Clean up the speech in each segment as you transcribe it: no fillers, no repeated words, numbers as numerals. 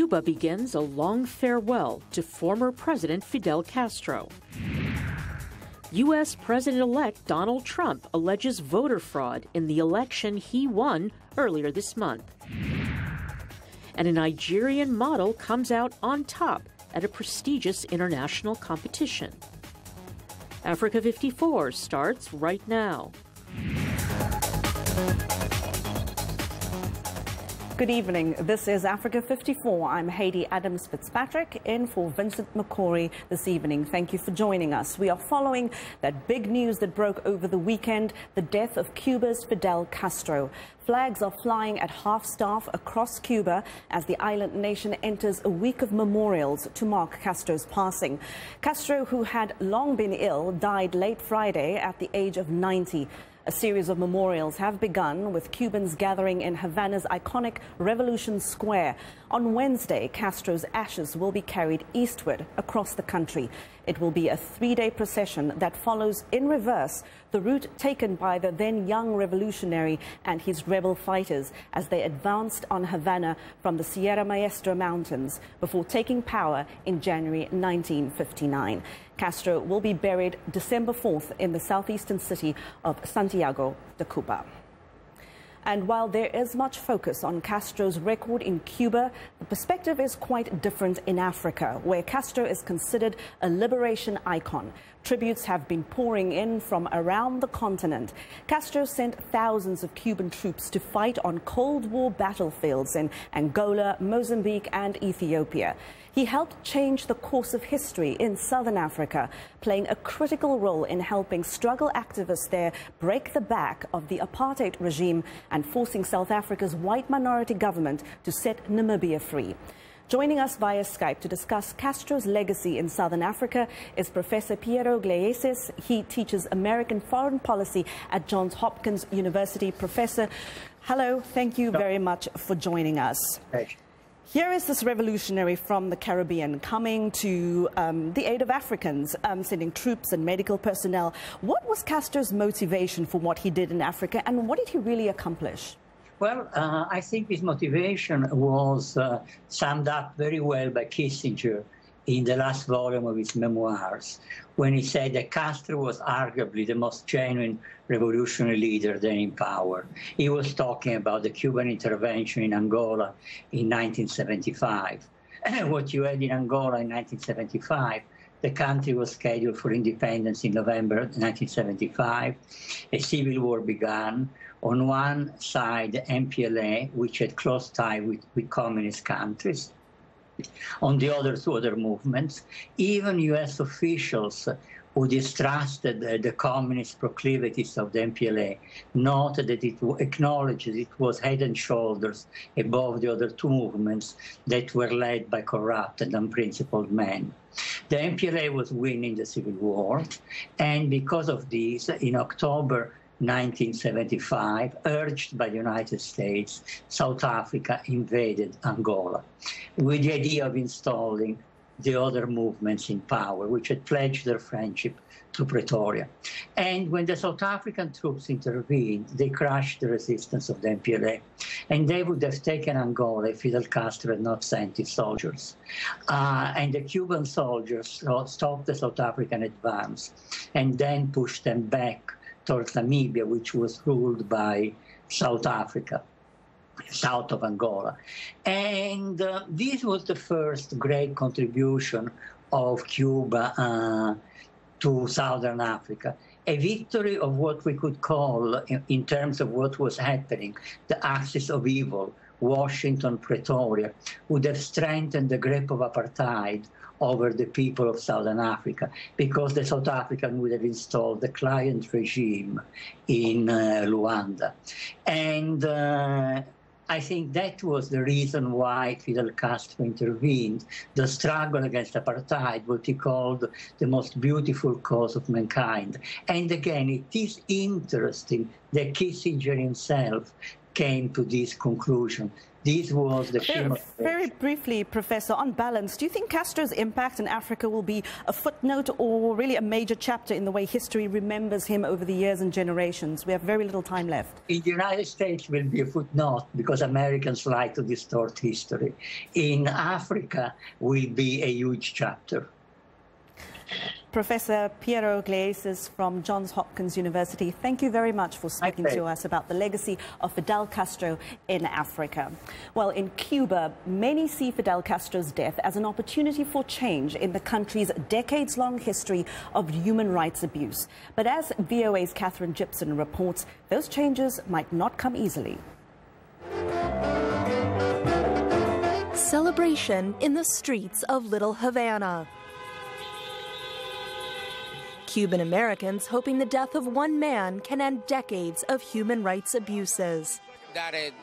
Cuba begins a long farewell to former President Fidel Castro. U.S. President-elect Donald Trump alleges voter fraud in the election he won earlier this month. And a Nigerian model comes out on top at a prestigious international competition. Africa 54 starts right now. Good evening. This is Africa 54. I'm Haiti Adams-Fitzpatrick, in for Vincent Makori this evening. Thank you for joining us. We are following that big news that broke over the weekend, the death of Cuba's Fidel Castro. Flags are flying at half-staff across Cuba as the island nation enters a week of memorials to mark Castro's passing. Castro, who had long been ill, died late Friday at the age of 90. A series of memorials have begun, with Cubans gathering in Havana's iconic Revolution Square. On Wednesday, Castro's ashes will be carried eastward across the country. It will be a three-day procession that follows in reverse the route taken by the then young revolutionary and his rebel fighters as they advanced on Havana from the Sierra Maestra Mountains before taking power in January 1959. Castro will be buried December 4th in the southeastern city of Santiago de Cuba. And while there is much focus on Castro's record in Cuba, the perspective is quite different in Africa, where Castro is considered a liberation icon. Tributes have been pouring in from around the continent. Castro sent thousands of Cuban troops to fight on Cold War battlefields in Angola, Mozambique and Ethiopia. He helped change the course of history in southern Africa, playing a critical role in helping struggle activists there break the back of the apartheid regime and forcing South Africa's white minority government to set Namibia free. Joining us via Skype to discuss Castro's legacy in Southern Africa is Professor Piero Gleesis. He teaches American foreign policy at Johns Hopkins University. Professor, hello, thank you very much for joining us. Thank you. Here is this revolutionary from the Caribbean coming to the aid of Africans, sending troops and medical personnel. What was Castro's motivation for what he did in Africa, and what did he really accomplish? Well, I think his motivation was summed up very well by Kissinger in the last volume of his memoirs, when he said that Castro was arguably the most genuine revolutionary leader then in power. He was talking about the Cuban intervention in Angola in 1975. What you had in Angola in 1975, the country was scheduled for independence in November 1975. A civil war began. On one side, the MPLA, which had close ties with communist countries. On the other, two other movements. Even U.S. officials who distrusted the communist proclivities of the MPLA noted that it acknowledged it was head and shoulders above the other two movements that were led by corrupt and unprincipled men. The MPLA was winning the civil war, and because of this, in October 1975, urged by the United States, South Africa invaded Angola with the idea of installing the other movements in power, which had pledged their friendship to Pretoria. And when the South African troops intervened, they crushed the resistance of the MPLA. And they would have taken Angola if Fidel Castro had not sent his soldiers. And the Cuban soldiers stopped the South African advance and then pushed them back towards Namibia, which was ruled by South Africa, south of Angola. And this was the first great contribution of Cuba to Southern Africa, a victory of what we could call, in terms of what was happening, the axis of evil. Washington, Pretoria, would have strengthened the grip of apartheid over the people of Southern Africa, because the South African would have installed the client regime in Luanda. And I think that was the reason why Fidel Castro intervened. The struggle against apartheid, what he called the most beautiful cause of mankind. And again, it is interesting that Kissinger himself came to this conclusion, This was the key. Very briefly, Professor, on balance, do you think Castro's impact in Africa will be a footnote or really a major chapter in the way history remembers him over the years and generations? We have very little time left. In the United States, will be a footnote because Americans like to distort history. In Africa, will be a huge chapter. Professor Piero Gleesis from Johns Hopkins University, thank you very much for speaking to us about the legacy of Fidel Castro in Africa. Well, in Cuba, many see Fidel Castro's death as an opportunity for change in the country's decades-long history of human rights abuse. But as VOA's Catherine Gibson reports, those changes might not come easily. Celebration in the streets of Little Havana. Cuban Americans hoping the death of one man can end decades of human rights abuses. That a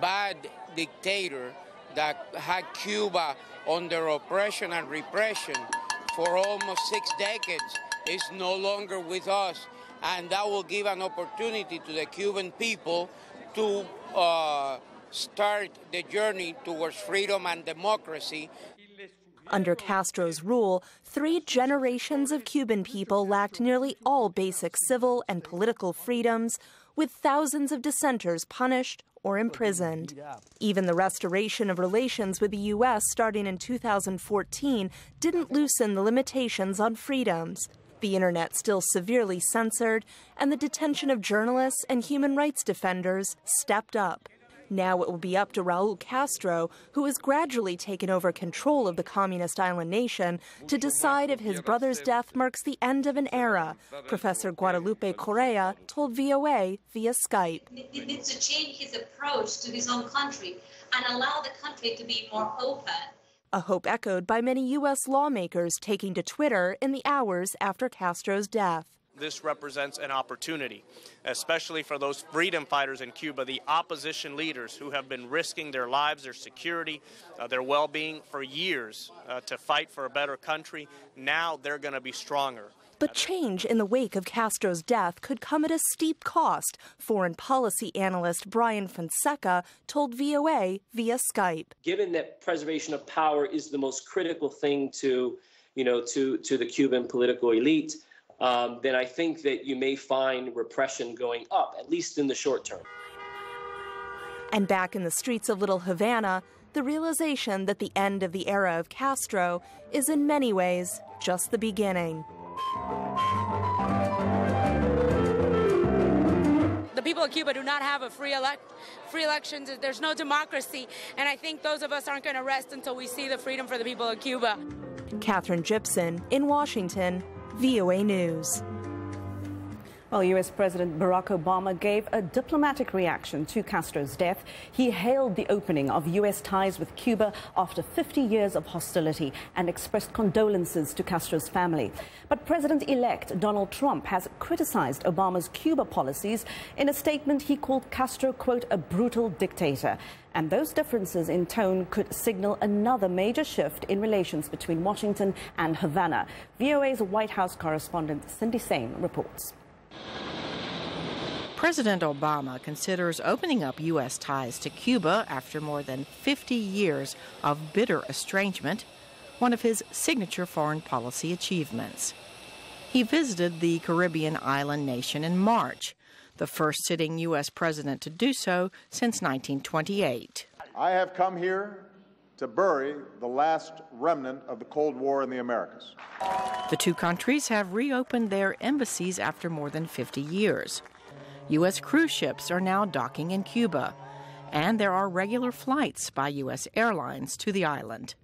bad dictator that had Cuba under oppression and repression for almost 6 decades is no longer with us, and that will give an opportunity to the Cuban people to start the journey towards freedom and democracy. Under Castro's rule, 3 generations of Cuban people lacked nearly all basic civil and political freedoms, with thousands of dissenters punished or imprisoned. Even the restoration of relations with the U.S. starting in 2014 didn't loosen the limitations on freedoms. The internet still severely censored, and the detention of journalists and human rights defenders stepped up. Now it will be up to Raul Castro, who has gradually taken over control of the communist island nation, to decide if his brother's death marks the end of an era, Professor Guadalupe Correa told VOA via Skype. He needs to change his approach to his own country and allow the country to be more open. A hope echoed by many U.S. lawmakers taking to Twitter in the hours after Castro's death. This represents an opportunity, especially for those freedom fighters in Cuba, the opposition leaders who have been risking their lives, their security, their well-being for years to fight for a better country. Now they're going to be stronger. But change in the wake of Castro's death could come at a steep cost, foreign policy analyst Brian Fonseca told VOA via Skype. Given that preservation of power is the most critical thing to the Cuban political elite, then I think that you may find repression going up, at least in the short term. And back in the streets of Little Havana, the realization that the end of the era of Castro is in many ways just the beginning. The people of Cuba do not have a free elections. There's no democracy, and I think those of us aren't going to rest until we see the freedom for the people of Cuba. Catherine Gibson in Washington, VOA News. Well, U.S. President Barack Obama gave a diplomatic reaction to Castro's death. He hailed the opening of U.S. ties with Cuba after 50 years of hostility and expressed condolences to Castro's family. But President-elect Donald Trump has criticized Obama's Cuba policies. In a statement, he called Castro, quote, a brutal dictator. And those differences in tone could signal another major shift in relations between Washington and Havana. VOA's White House correspondent Cindy Sain reports. President Obama considers opening up U.S. ties to Cuba after more than 50 years of bitter estrangement, one of his signature foreign policy achievements. He visited the Caribbean island nation in March, the first sitting U.S. president to do so since 1928. I have come here to bury the last remnant of the Cold War in the Americas. The two countries have reopened their embassies after more than 50 years. U.S. cruise ships are now docking in Cuba, and there are regular flights by U.S. airlines to the island.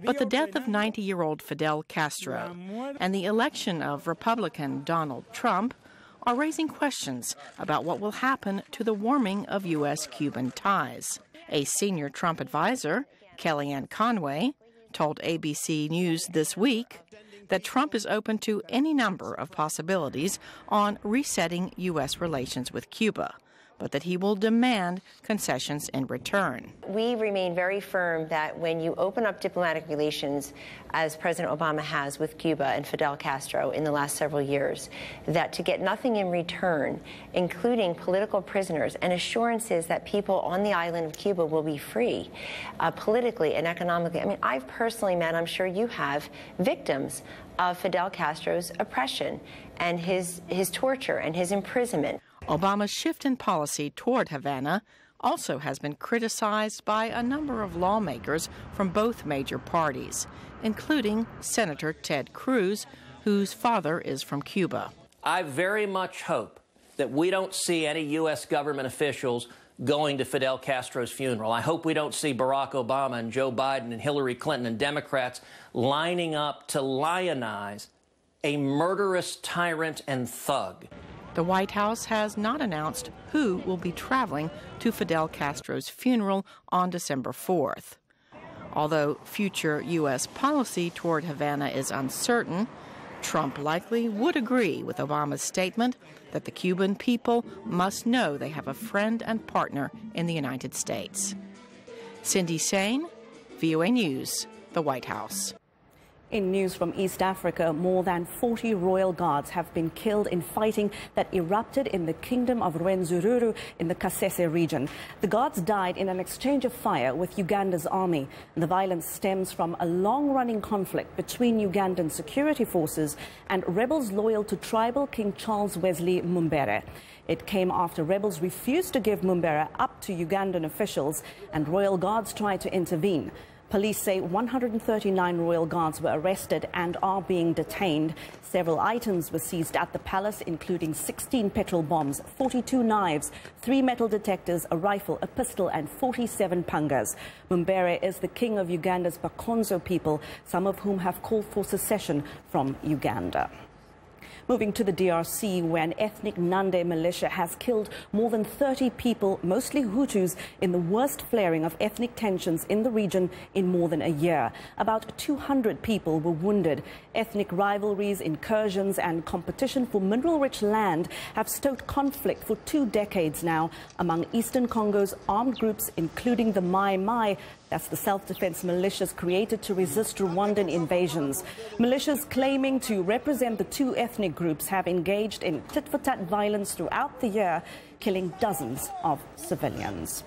But the death of 90-year-old Fidel Castro and the election of Republican Donald Trump are raising questions about what will happen to the warming of U.S.-Cuban ties. A senior Trump advisor, Kellyanne Conway, told ABC News this week that Trump is open to any number of possibilities on resetting U.S. relations with Cuba, but that he will demand concessions in return. We remain very firm that when you open up diplomatic relations, as President Obama has with Cuba and Fidel Castro in the last several years, that to get nothing in return, including political prisoners and assurances that people on the island of Cuba will be free politically and economically. I mean, I've personally met, I'm sure you have, victims of Fidel Castro's oppression and his torture and his imprisonment. Obama's shift in policy toward Havana also has been criticized by a number of lawmakers from both major parties, including Senator Ted Cruz, whose father is from Cuba. I very much hope that we don't see any U.S. government officials going to Fidel Castro's funeral. I hope we don't see Barack Obama and Joe Biden and Hillary Clinton and Democrats lining up to lionize a murderous tyrant and thug. The White House has not announced who will be traveling to Fidel Castro's funeral on December 4th. Although future U.S. policy toward Havana is uncertain, Trump likely would agree with Obama's statement that the Cuban people must know they have a friend and partner in the United States. Cindy Sain, VOA News, the White House. In news from East Africa, more than 40 royal guards have been killed in fighting that erupted in the kingdom of Rwenzururu in the Kasese region. The guards died in an exchange of fire with Uganda's army. The violence stems from a long-running conflict between Ugandan security forces and rebels loyal to tribal King Charles Wesley Mumbere. It came after rebels refused to give Mumbere up to Ugandan officials and royal guards tried to intervene. Police say 139 royal guards were arrested and are being detained. Several items were seized at the palace, including 16 petrol bombs, 42 knives, 3 metal detectors, a rifle, a pistol and 47 pangas. Mumbere is the king of Uganda's Bakonzo people, some of whom have called for secession from Uganda. Moving to the DRC, where an ethnic Nande militia has killed more than 30 people, mostly Hutus, in the worst flaring of ethnic tensions in the region in more than a year. About 200 people were wounded. Ethnic rivalries, incursions and competition for mineral-rich land have stoked conflict for 2 decades now among eastern Congo's armed groups, including the Mai Mai. That's the self-defense militias created to resist Rwandan invasions. Militias claiming to represent the 2 ethnic groups have engaged in tit-for-tat violence throughout the year, killing dozens of civilians.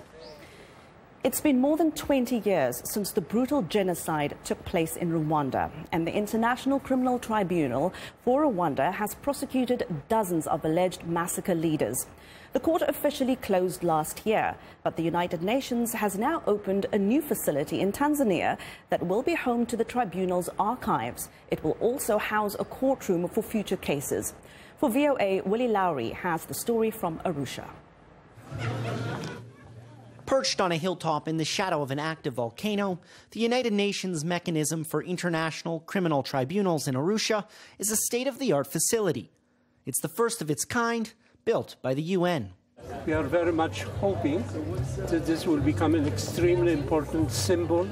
It's been more than 20 years since the brutal genocide took place in Rwanda, and the International Criminal Tribunal for Rwanda has prosecuted dozens of alleged massacre leaders. The court officially closed last year, but the United Nations has now opened a new facility in Tanzania that will be home to the tribunal's archives. It will also house a courtroom for future cases. For VOA, Willie Lowry has the story from Arusha. Perched on a hilltop in the shadow of an active volcano, the United Nations Mechanism for International Criminal Tribunals in Arusha is a state-of-the-art facility. It's the first of its kind, built by the UN. We are very much hoping that this will become an extremely important symbol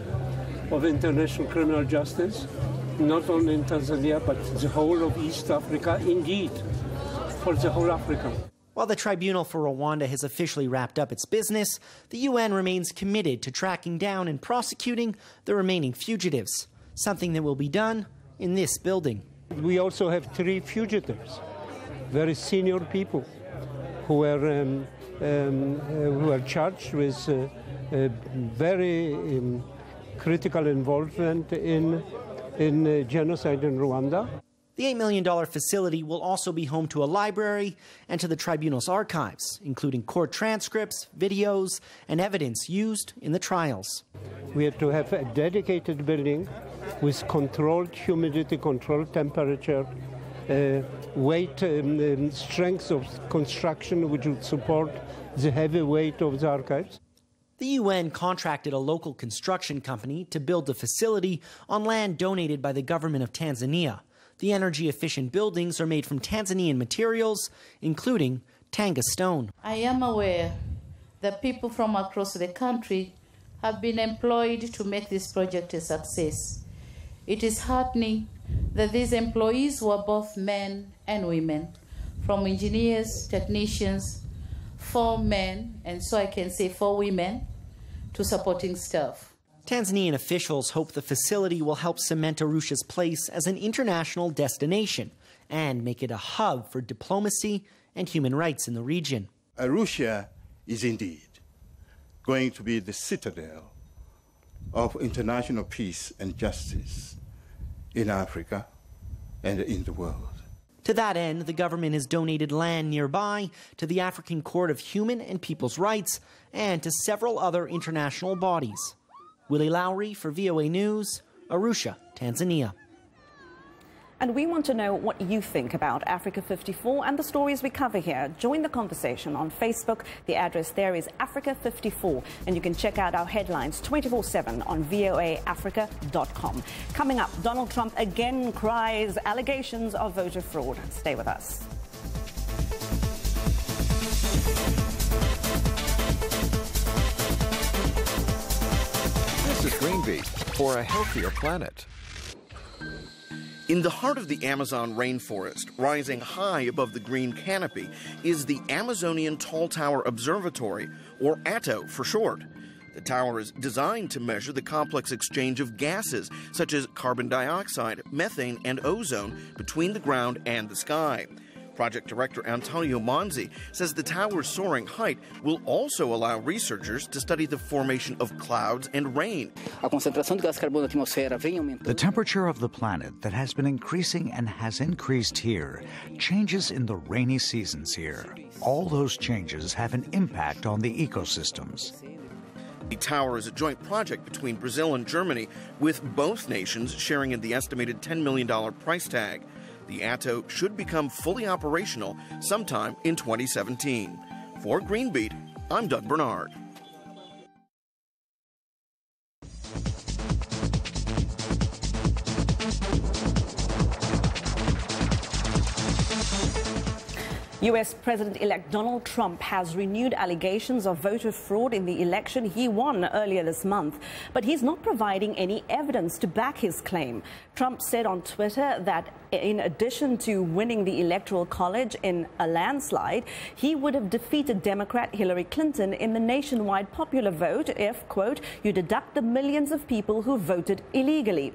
of international criminal justice, not only in Tanzania, but the whole of East Africa, indeed, for the whole Africa. While the tribunal for Rwanda has officially wrapped up its business, the UN remains committed to tracking down and prosecuting the remaining fugitives, something that will be done in this building. We also have 3 fugitives, very senior people, who are charged with very critical involvement in genocide in Rwanda. The $8 million facility will also be home to a library and to the tribunal's archives, including court transcripts, videos, and evidence used in the trials. We have to have a dedicated building with controlled humidity, controlled temperature, weight, strength of construction which would support the heavy weight of the archives. The UN contracted a local construction company to build the facility on land donated by the government of Tanzania. The energy-efficient buildings are made from Tanzanian materials, including Tanga stone. I am aware that people from across the country have been employed to make this project a success. It is heartening that these employees were both men and women, from engineers, technicians, 4 men, and so I can say 4 women, to supporting staff. Tanzanian officials hope the facility will help cement Arusha's place as an international destination and make it a hub for diplomacy and human rights in the region. Arusha is indeed going to be the citadel of international peace and justice in Africa and in the world. To that end, the government has donated land nearby to the African Court of Human and People's Rights and to several other international bodies. Willie Lowry for VOA News, Arusha, Tanzania. And we want to know what you think about Africa 54 and the stories we cover here. Join the conversation on Facebook. The address there is Africa 54, and you can check out our headlines 24/7 on voaafrica.com. Coming up, Donald Trump again cries allegations of voter fraud. Stay with us. This is Greenbeat for a healthier planet. In the heart of the Amazon rainforest, rising high above the green canopy, is the Amazonian Tall Tower Observatory, or ATO for short. The tower is designed to measure the complex exchange of gases such as carbon dioxide, methane, and ozone between the ground and the sky. Project Director Antonio Monzi says the tower's soaring height will also allow researchers to study the formation of clouds and rain. The temperature of the planet that has been increasing and has increased here changes in the rainy seasons here. All those changes have an impact on the ecosystems. The tower is a joint project between Brazil and Germany, with both nations sharing in the estimated $10 million price tag. The ATO should become fully operational sometime in 2017. For Greenbeat, I'm Doug Bernard. U.S. President-elect Donald Trump has renewed allegations of voter fraud in the election he won earlier this month. But he's not providing any evidence to back his claim. Trump said on Twitter that in addition to winning the Electoral College in a landslide, he would have defeated Democrat Hillary Clinton in the nationwide popular vote if, quote, you deduct the millions of people who voted illegally.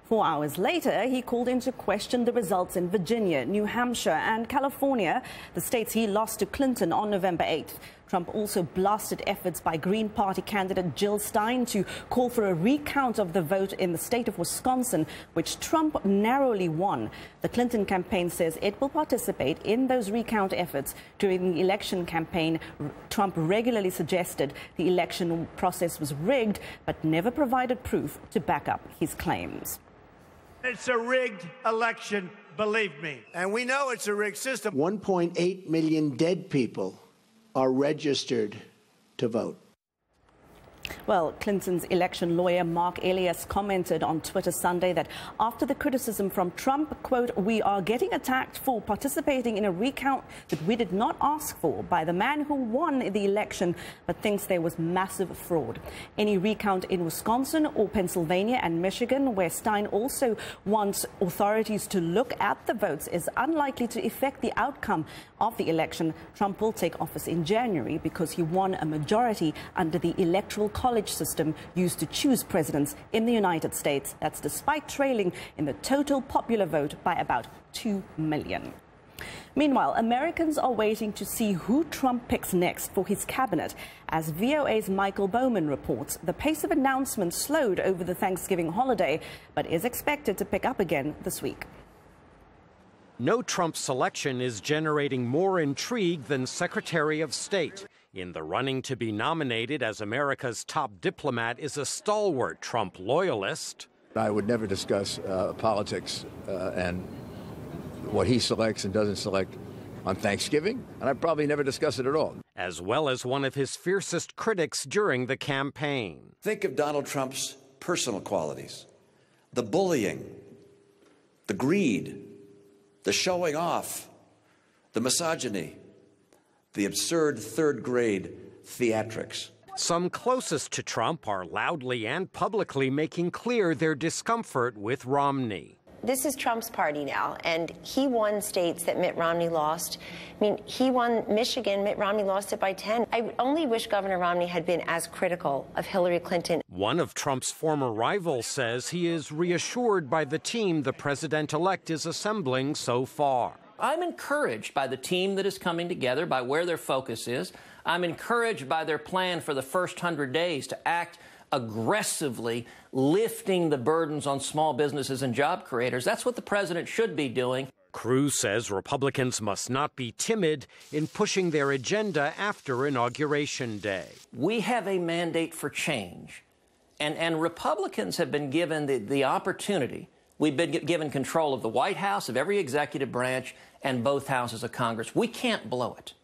4 hours later, he called into question the results in Virginia, New Hampshire and California, the states he lost to Clinton on November 8th. Trump also blasted efforts by Green Party candidate Jill Stein to call for a recount of the vote in the state of Wisconsin, which Trump narrowly won. The Clinton campaign says it will participate in those recount efforts. During the election campaign, Trump regularly suggested the election process was rigged, but never provided proof to back up his claims. It's a rigged election, believe me. And we know it's a rigged system. 1.8 million dead people are registered to vote. Well, Clinton's election lawyer Mark Elias commented on Twitter Sunday that after the criticism from Trump, quote, we are getting attacked for participating in a recount that we did not ask for by the man who won the election but thinks there was massive fraud. Any recount in Wisconsin or Pennsylvania and Michigan, where Stein also wants authorities to look at the votes, is unlikely to affect the outcome of the election. Trump will take office in January because he won a majority under the Electoral College system used to choose presidents in the United States. That's despite trailing in the total popular vote by about 2 million. Meanwhile, Americans are waiting to see who Trump picks next for his cabinet. As VOA's Michael Bowman reports, the pace of announcements slowed over the Thanksgiving holiday, but is expected to pick up again this week. No Trump selection is generating more intrigue than Secretary of State. In the running to be nominated as America's top diplomat is a stalwart Trump loyalist. I would never discuss politics and what he selects and doesn't select on Thanksgiving, and I'd probably never discuss it at all. As well as one of his fiercest critics during the campaign. Think of Donald Trump's personal qualities: the bullying, the greed, the showing off, the misogyny, the absurd third-grade theatrics. Some closest to Trump are loudly and publicly making clear their discomfort with Romney. this is Trump's party now, and he won states that Mitt Romney lost. I mean, he won Michigan, Mitt Romney lost it by 10. I only wish Governor Romney had been as critical of Hillary Clinton. One of Trump's former rivals says he is reassured by the team the president-elect is assembling so far. I'm encouraged by the team that is coming together, by where their focus is. I'm encouraged by their plan for the first 100 days to act aggressively, lifting the burdens on small businesses and job creators. That's what the president should be doing. Cruz says Republicans must not be timid in pushing their agenda after Inauguration Day. We have a mandate for change, and Republicans have been given the opportunity. We've been given control of the White House, of every executive branch, and both houses of Congress. We can't blow it.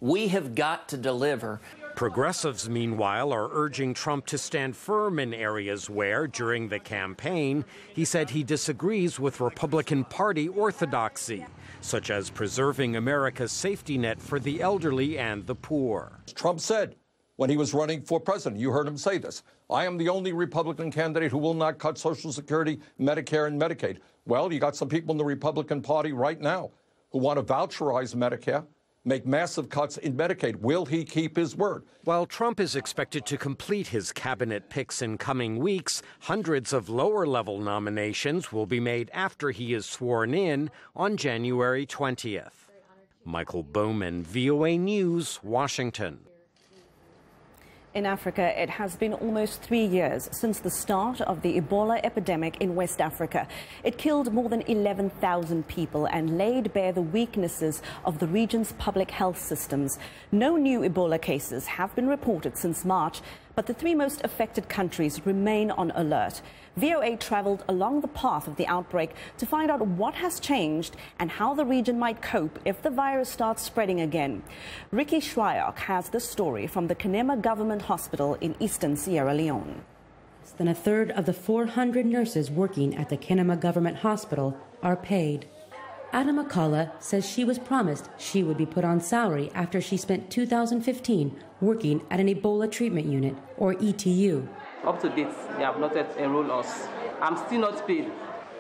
We have got to deliver. Progressives, meanwhile, are urging Trump to stand firm in areas where, during the campaign, he said he disagrees with Republican Party orthodoxy, such as preserving America's safety net for the elderly and the poor. Trump said when he was running for president, you heard him say this, I am the only Republican candidate who will not cut Social Security, Medicare, and Medicaid. Well, you got some people in the Republican Party right now who want to voucherize Medicare, make massive cuts in Medicaid. Will he keep his word? While Trump is expected to complete his cabinet picks in coming weeks, hundreds of lower-level nominations will be made after he is sworn in on January 20th. Michael Bowman, VOA News, Washington. In Africa, it has been almost 3 years since the start of the Ebola epidemic in West Africa. It killed more than 11,000 people and laid bare the weaknesses of the region's public health systems. No new Ebola cases have been reported since March, but the three most affected countries remain on alert. VOA traveled along the path of the outbreak to find out what has changed and how the region might cope if the virus starts spreading again. Ricky Shryock has the story from the Kenema Government Hospital in eastern Sierra Leone. Less than a third of the 400 nurses working at the Kenema Government Hospital are paid. Ada Makala says she was promised she would be put on salary after she spent 2015 working at an Ebola treatment unit, or ETU. Up to date, they have not yet enrolled us. I'm still not paid.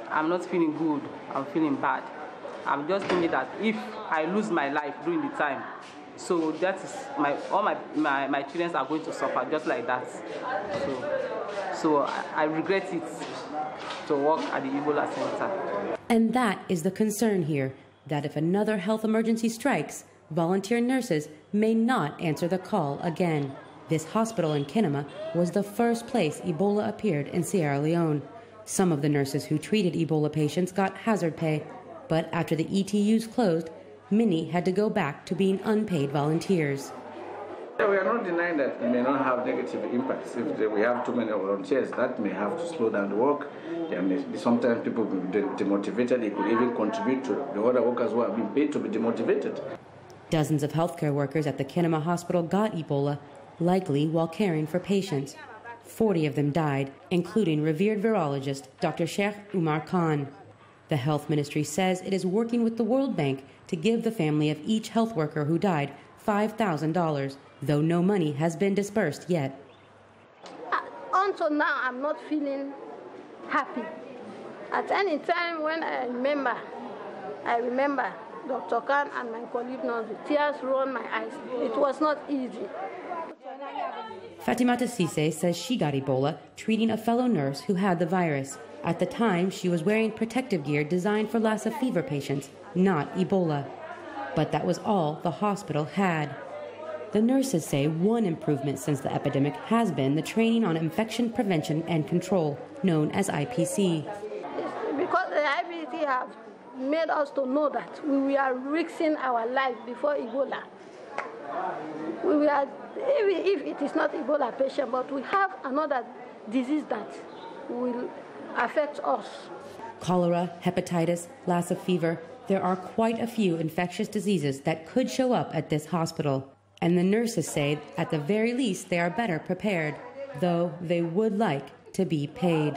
I'm not feeling good. I'm feeling bad. I'm just thinking that if I lose my life during the time, so that is all my children are going to suffer just like that. So I regret it to work at the Ebola Center. And that is the concern here, that if another health emergency strikes, volunteer nurses may not answer the call again. This hospital in Kenema was the first place Ebola appeared in Sierra Leone. Some of the nurses who treated Ebola patients got hazard pay, but after the ETUs closed, many had to go back to being unpaid volunteers. We are not denying that it may not have negative impacts. If we have too many volunteers, that may have to slow down the work. There may be sometimes people will be demotivated. It could even contribute to the other workers who have been paid to be demotivated. Dozens of healthcare workers at the Kenema Hospital got Ebola, likely while caring for patients. 40 of them died, including revered virologist Dr. Sheikh Umar Khan. The health ministry says it is working with the World Bank to give the family of each health worker who died $5,000, though no money has been dispersed yet. Until now, I'm not feeling happy. At any time when I remember Dr. Khan and my colleague, the tears run my eyes. It was not easy. Fatimata Cisse says she got Ebola treating a fellow nurse who had the virus. At the time, she was wearing protective gear designed for Lassa fever patients, not Ebola. But that was all the hospital had. The nurses say one improvement since the epidemic has been the training on infection prevention and control, known as IPC. It's because the IPC have made us to know that we are risking our life before Ebola. We are, even if it is not Ebola patient, but we have another disease that will affect us. Cholera, hepatitis, Lassa fever, there are quite a few infectious diseases that could show up at this hospital. And the nurses say at the very least they are better prepared, though they would like to be paid.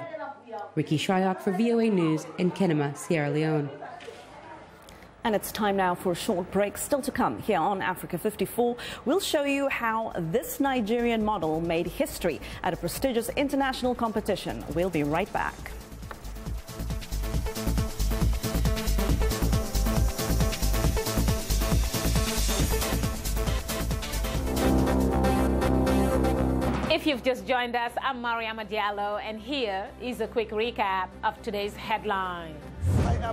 Ricky Shryock for VOA News in Kenema, Sierra Leone. And it's time now for a short break. Still to come here on Africa 54, we'll show you how this Nigerian model made history at a prestigious international competition. We'll be right back. you've just joined us, I'm Mariama Diallo, and here is a quick recap of today's headlines.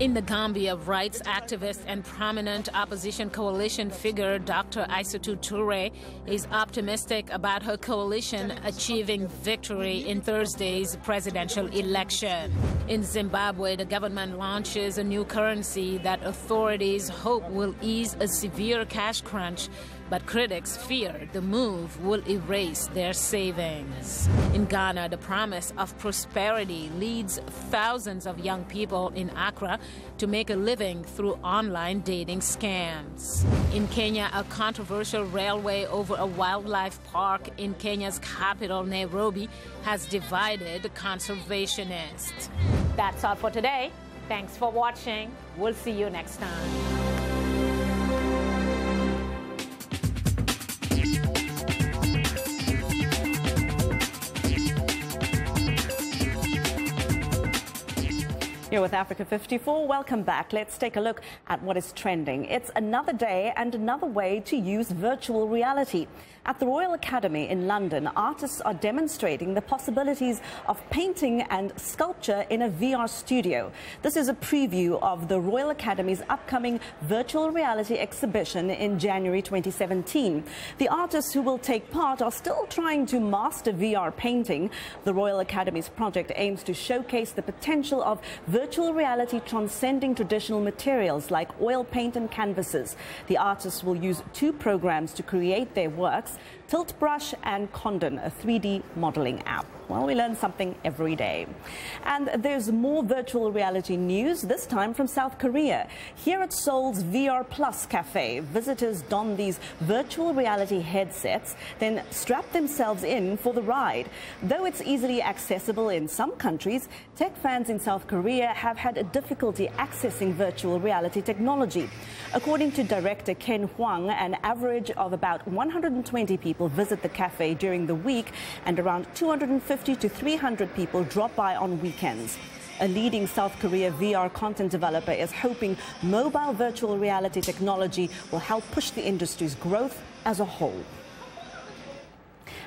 In the Gambia, rights activist and prominent opposition coalition figure Dr. Aissatou Touré is optimistic about her coalition achieving victory in Thursday's presidential election. In Zimbabwe, the government launches a new currency that authorities hope will ease a severe cash crunch, but critics fear the move will erase their savings. In Ghana, the promise of prosperity leads thousands of young people in Accra to make a living through online dating scams. In Kenya, a controversial railway over a wildlife park in Kenya's capital, Nairobi, has divided conservationists. That's all for today. Thanks for watching. We'll see you next time. You're with Africa 54. Welcome back. Let's take a look at what is trending. It's another day and another way to use virtual reality. At the Royal Academy in London, artists are demonstrating the possibilities of painting and sculpture in a VR studio. This is a preview of the Royal Academy's upcoming virtual reality exhibition in January 2017. The artists who will take part are still trying to master VR painting. The Royal Academy's project aims to showcase the potential of virtual reality transcending traditional materials like oil paint and canvases. The artists will use two programs to create their works: Tilt Brush and Condon, a 3D modeling app. Well, we learn something every day. And there's more virtual reality news, this time from South Korea. Here at Seoul's VR Plus Cafe, visitors don these virtual reality headsets, then strap themselves in for the ride. Though it's easily accessible in some countries, tech fans in South Korea have had a difficulty accessing virtual reality technology. According to director Ken Hwang, an average of about 120 people visit the cafe during the week, and around 250 to 300 people drop by on weekends. A leading South Korea VR content developer is hoping mobile virtual reality technology will help push the industry's growth as a whole.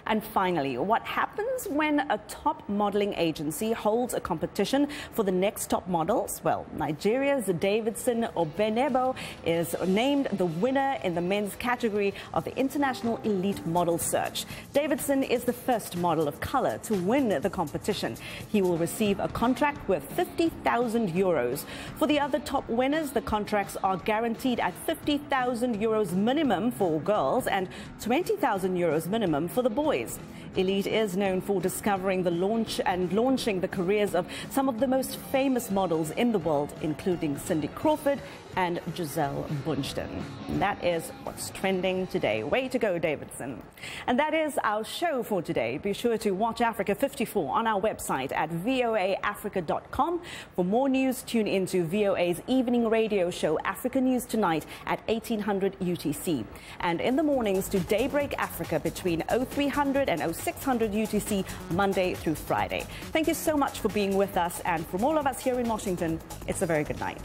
And finally, what happens when a top modeling agency holds a competition for the next top models? Well, Nigeria's Davidson Obenebo is named the winner in the men's category of the International Elite Model Search. Davidson is the first model of color to win the competition. He will receive a contract worth 50,000 euros. For the other top winners, the contracts are guaranteed at 50,000 euros minimum for girls and 20,000 euros minimum for the boys. Elite is known for discovering the launching the careers of some of the most famous models in the world, including Cindy Crawford and Giselle Bundchen. And that is what's trending today. Way to go, Davidson. And that is our show for today. Be sure to watch Africa 54 on our website at voaafrica.com. For more news, tune into VOA's evening radio show, Africa News Tonight, at 1800 UTC. And in the mornings to Daybreak Africa between 0300 and 0600 UTC, Monday through Friday. Thank you so much for being with us. And from all of us here in Washington, it's a very good night.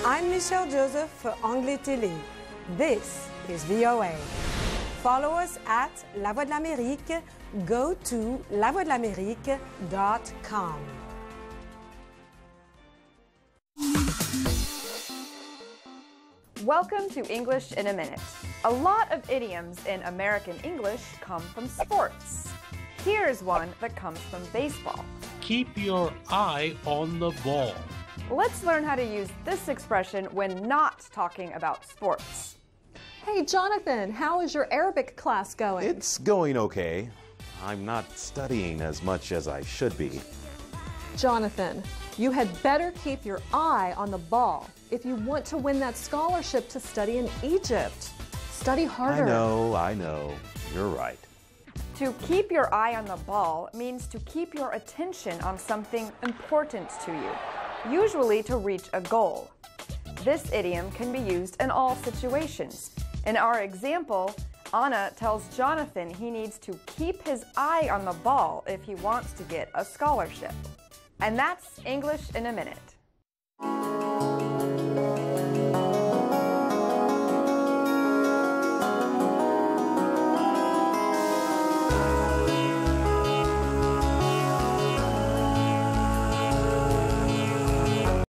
I'm Michelle Joseph for Anglais Télé. This is VOA. Follow us at La Voix de l'Amérique. Go to lavoixdelamerique.com. Welcome to English in a Minute. A lot of idioms in American English come from sports. Here's one that comes from baseball. Keep your eye on the ball. Let's learn how to use this expression when not talking about sports. Hey, Jonathan, how is your Arabic class going? It's going okay. I'm not studying as much as I should be. Jonathan, you had better keep your eye on the ball if you want to win that scholarship to study in Egypt. Study harder. I know. You're right. To keep your eye on the ball means to keep your attention on something important to you, usually to reach a goal. This idiom can be used in all situations. In our example, Anna tells Jonathan he needs to keep his eye on the ball if he wants to get a scholarship. And that's English in a Minute.